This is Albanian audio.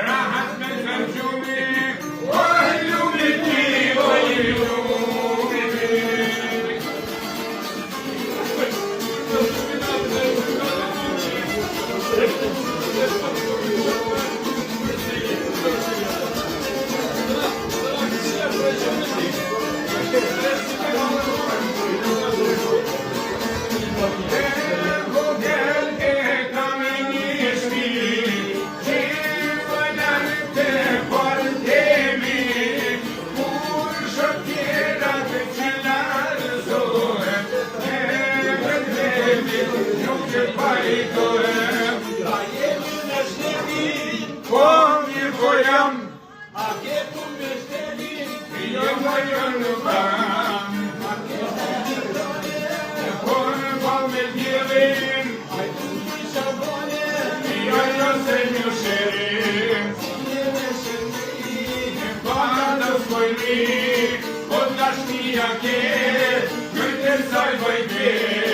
Rahat me zërgjumi, oj lumi ti, oj lumi ti. A ketu me shtetin, jo nuk kam. Por në val me djelin, a tu kisha bone, jo se një shërim. Bada s'pojni, o dashnia ke, kërte saj vajte.